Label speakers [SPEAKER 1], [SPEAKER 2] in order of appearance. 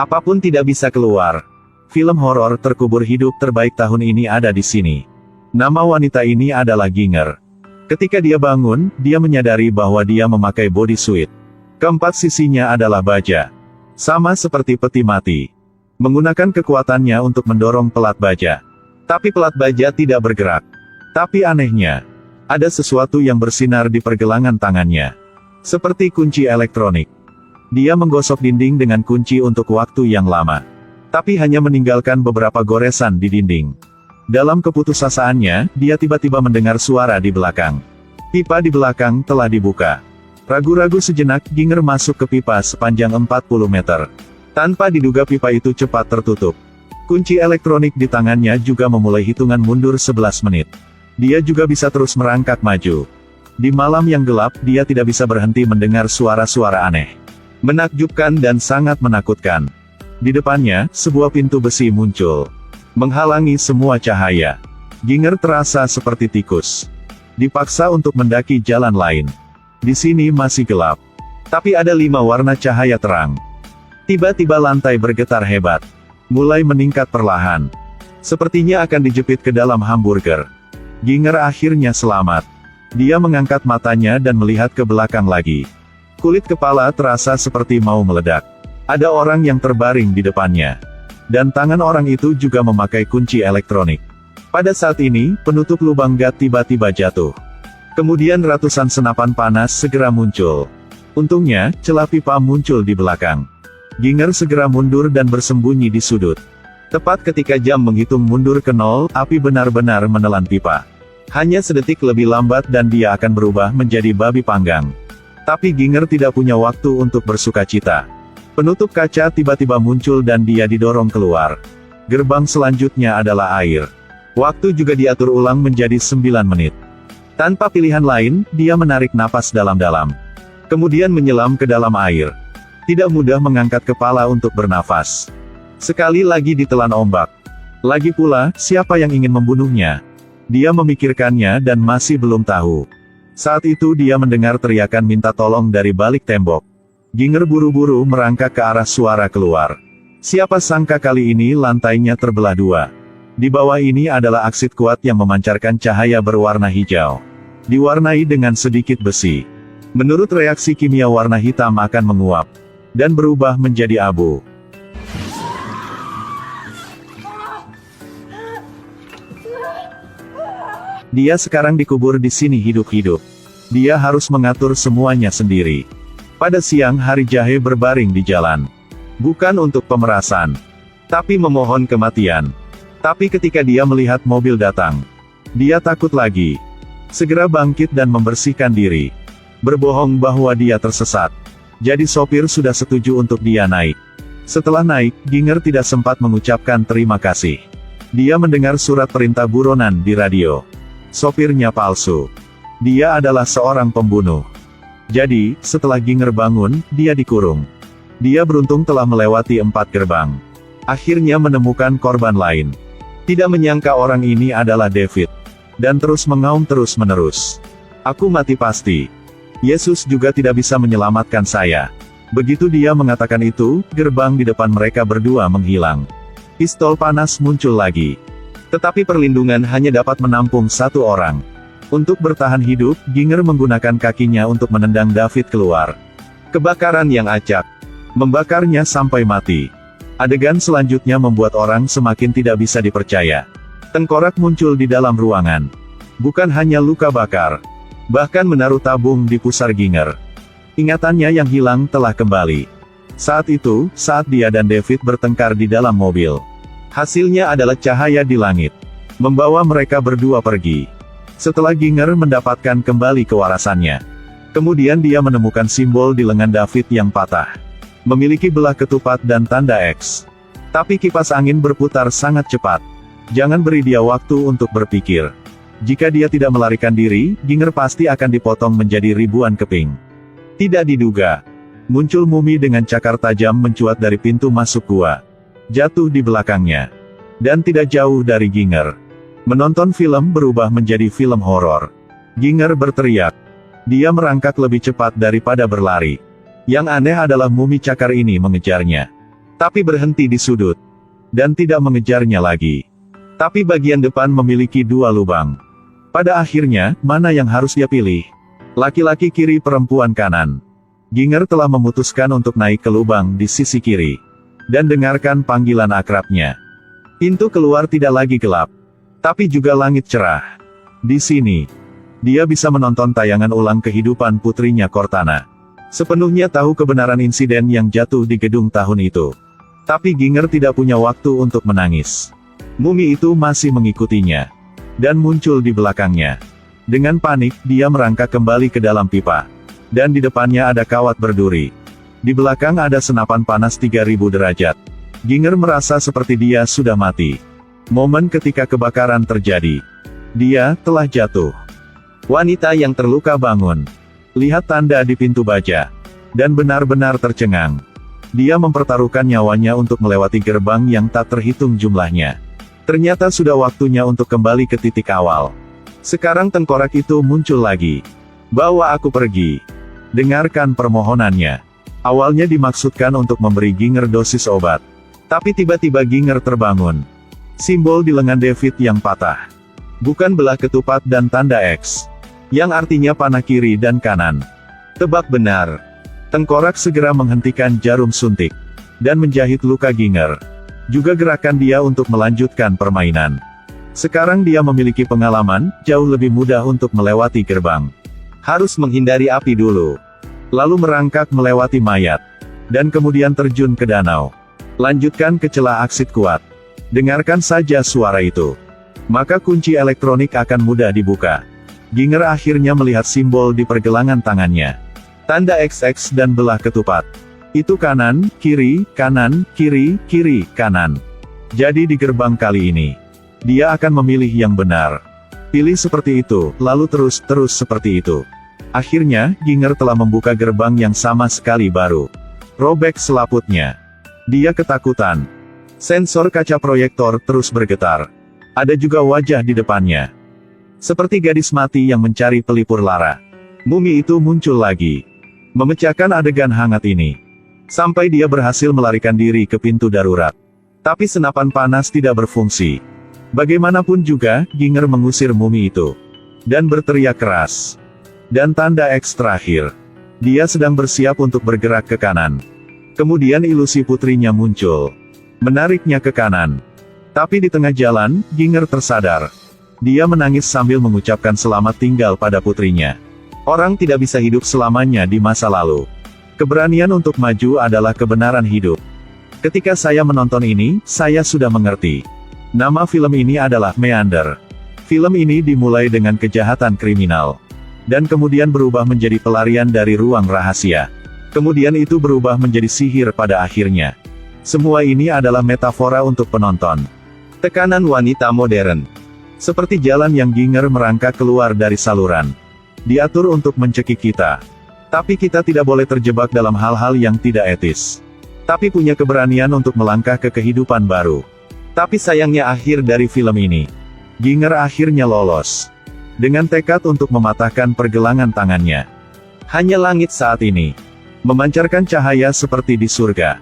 [SPEAKER 1] Apapun tidak bisa keluar. Film horor terkubur hidup terbaik tahun ini ada di sini. Nama wanita ini adalah Ginger. Ketika dia bangun, dia menyadari bahwa dia memakai bodysuit. Keempat sisinya adalah baja. Sama seperti peti mati. Menggunakan kekuatannya untuk mendorong pelat baja. Tapi pelat baja tidak bergerak. Tapi anehnya, ada sesuatu yang bersinar di pergelangan tangannya. Seperti kunci elektronik. Dia menggosok dinding dengan kunci untuk waktu yang lama. Tapi hanya meninggalkan beberapa goresan di dinding. Dalam keputusasaannya, dia tiba-tiba mendengar suara di belakang. Pipa di belakang telah dibuka. Ragu-ragu sejenak, Ginger masuk ke pipa sepanjang 40 meter. Tanpa diduga pipa itu cepat tertutup. Kunci elektronik di tangannya juga memulai hitungan mundur 11 menit. Dia juga bisa terus merangkak maju. Di malam yang gelap, dia tidak bisa berhenti mendengar suara-suara aneh. Menakjubkan dan sangat menakutkan. Di depannya, sebuah pintu besi muncul. Menghalangi semua cahaya. Ginger terasa seperti tikus. Dipaksa untuk mendaki jalan lain. Di sini masih gelap. Tapi ada 5 warna cahaya terang. Tiba-tiba lantai bergetar hebat. Mulai meningkat perlahan. Sepertinya akan dijepit ke dalam hamburger. Ginger akhirnya selamat. Dia mengangkat matanya dan melihat ke belakang lagi. Kulit kepala terasa seperti mau meledak. Ada orang yang terbaring di depannya. Dan tangan orang itu juga memakai kunci elektronik. Pada saat ini, penutup lubang gat tiba-tiba jatuh. Kemudian ratusan senapan panas segera muncul. Untungnya, celah pipa muncul di belakang. Ginger segera mundur dan bersembunyi di sudut. Tepat ketika jam menghitung mundur ke 0, api benar-benar menelan pipa. Hanya sedetik lebih lambat dan dia akan berubah menjadi babi panggang. Tapi Ginger tidak punya waktu untuk bersukacita. Penutup kaca tiba-tiba muncul dan dia didorong keluar. Gerbang selanjutnya adalah air. Waktu juga diatur ulang menjadi 9 menit. Tanpa pilihan lain, dia menarik napas dalam-dalam. Kemudian menyelam ke dalam air. Tidak mudah mengangkat kepala untuk bernafas. Sekali lagi ditelan ombak. Lagi pula, siapa yang ingin membunuhnya? Dia memikirkannya dan masih belum tahu. Saat itu dia mendengar teriakan minta tolong dari balik tembok. Ginger buru-buru merangkak ke arah suara keluar. Siapa sangka kali ini lantainya terbelah 2. Di bawah ini adalah aksit kuat yang memancarkan cahaya berwarna hijau. Diwarnai dengan sedikit besi. Menurut reaksi kimia warna hitam akan menguap. Dan berubah menjadi abu. Dia sekarang dikubur di sini hidup-hidup. Dia harus mengatur semuanya sendiri. Pada siang hari Jahe berbaring di jalan. Bukan untuk pemerasan. Tapi memohon kematian. Tapi ketika dia melihat mobil datang. Dia takut lagi. Segera bangkit dan membersihkan diri. Berbohong bahwa dia tersesat. Jadi sopir sudah setuju untuk dia naik. Setelah naik, Ginger tidak sempat mengucapkan terima kasih. Dia mendengar surat perintah buronan di radio. Sopirnya palsu. Dia adalah seorang pembunuh. Jadi, setelah Ginger bangun, dia dikurung. Dia beruntung telah melewati 4 gerbang. Akhirnya menemukan korban lain. Tidak menyangka orang ini adalah David. Dan terus mengaum terus-menerus. Aku mati pasti. Yesus juga tidak bisa menyelamatkan saya. Begitu dia mengatakan itu, gerbang di depan mereka berdua menghilang. Pistol panas muncul lagi. Tetapi perlindungan hanya dapat menampung 1 orang. Untuk bertahan hidup, Ginger menggunakan kakinya untuk menendang David keluar. Kebakaran yang acak. Membakarnya sampai mati. Adegan selanjutnya membuat orang semakin tidak bisa dipercaya. Tengkorak muncul di dalam ruangan. Bukan hanya luka bakar. Bahkan menaruh tabung di pusar Ginger. Ingatannya yang hilang telah kembali. Saat itu, saat dia dan David bertengkar di dalam mobil. Hasilnya adalah cahaya di langit. Membawa mereka berdua pergi. Setelah Ginger mendapatkan kembali kewarasannya. Kemudian dia menemukan simbol di lengan David yang patah. Memiliki belah ketupat dan tanda X. Tapi kipas angin berputar sangat cepat. Jangan beri dia waktu untuk berpikir. Jika dia tidak melarikan diri, Ginger pasti akan dipotong menjadi ribuan keping. Tidak diduga. Muncul mumi dengan cakar tajam mencuat dari pintu masuk gua. Jatuh di belakangnya. Dan tidak jauh dari Ginger. Menonton film berubah menjadi film horor. Ginger berteriak. Dia merangkak lebih cepat daripada berlari. Yang aneh adalah mumi cakar ini mengejarnya. tapi berhenti di sudut, dan tidak mengejarnya lagi. Tapi bagian depan memiliki 2 lubang. Pada akhirnya, mana yang harus dia pilih? Laki-laki kiri, perempuan kanan. Ginger telah memutuskan untuk naik ke lubang di sisi kiri. Dan dengarkan panggilan akrabnya. Pintu keluar tidak lagi gelap, tapi juga langit cerah. Di sini, dia bisa menonton tayangan ulang kehidupan putrinya Cortana. Sepenuhnya tahu kebenaran insiden yang jatuh di gedung tahun itu. Tapi Ginger tidak punya waktu untuk menangis. Mumi itu masih mengikutinya. Dan muncul di belakangnya. Dengan panik, dia merangkak kembali ke dalam pipa. Dan di depannya ada kawat berduri. Di belakang ada senapan panas 3000 derajat. Ginger merasa seperti dia sudah mati. Momen ketika kebakaran terjadi. Dia telah jatuh. Wanita yang terluka bangun. Lihat tanda di pintu baja. Dan benar-benar tercengang. Dia mempertaruhkan nyawanya untuk melewati gerbang yang tak terhitung jumlahnya. Ternyata sudah waktunya untuk kembali ke titik awal. Sekarang tengkorak itu muncul lagi. Bawa aku pergi. Dengarkan permohonannya. Awalnya dimaksudkan untuk memberi Ginger dosis obat. Tapi tiba-tiba Ginger terbangun. Simbol di lengan David yang patah. Bukan belah ketupat dan tanda X. Yang artinya panah kiri dan kanan. Tebak benar. Tengkorak segera menghentikan jarum suntik. Dan menjahit luka Ginger. Juga gerakan dia untuk melanjutkan permainan. Sekarang dia memiliki pengalaman, jauh lebih mudah untuk melewati gerbang. Harus menghindari api dulu. Lalu merangkak melewati mayat. Dan kemudian terjun ke danau. Lanjutkan ke celah aksid kuat. Dengarkan saja suara itu. Maka kunci elektronik akan mudah dibuka. Ginger akhirnya melihat simbol di pergelangan tangannya. Tanda XX dan belah ketupat. Itu kanan, kiri, kanan, kiri, kiri, kanan. Jadi di gerbang kali ini, dia akan memilih yang benar. Pilih seperti itu, lalu terus seperti itu. Akhirnya, Ginger telah membuka gerbang yang sama sekali baru. Robek selaputnya. Dia ketakutan. Sensor kaca proyektor terus bergetar. Ada juga wajah di depannya. Seperti gadis mati yang mencari pelipur lara. Mumi itu muncul lagi. Memecahkan adegan hangat ini. Sampai dia berhasil melarikan diri ke pintu darurat. Tapi senapan panas tidak berfungsi. Bagaimanapun juga, Ginger mengusir mumi itu. Dan berteriak keras. Dan tanda X terakhir. Dia sedang bersiap untuk bergerak ke kanan. Kemudian ilusi putrinya muncul. Menariknya ke kanan. Tapi di tengah jalan, Ginger tersadar. Dia menangis sambil mengucapkan selamat tinggal pada putrinya. Orang tidak bisa hidup selamanya di masa lalu. Keberanian untuk maju adalah kebenaran hidup. Ketika saya menonton ini, saya sudah mengerti. Nama film ini adalah Meander. Film ini dimulai dengan kejahatan kriminal. Dan kemudian berubah menjadi pelarian dari ruang rahasia. Kemudian itu berubah menjadi sihir pada akhirnya. Semua ini adalah metafora untuk penonton. Tekanan wanita modern. Seperti jalan yang Ginger merangkak keluar dari saluran. Diatur untuk mencekik kita. Tapi kita tidak boleh terjebak dalam hal-hal yang tidak etis. Tapi punya keberanian untuk melangkah ke kehidupan baru. Tapi sayangnya akhir dari film ini. Ginger akhirnya lolos. Dengan tekad untuk mematahkan pergelangan tangannya. Hanya langit saat ini. Memancarkan cahaya seperti di surga.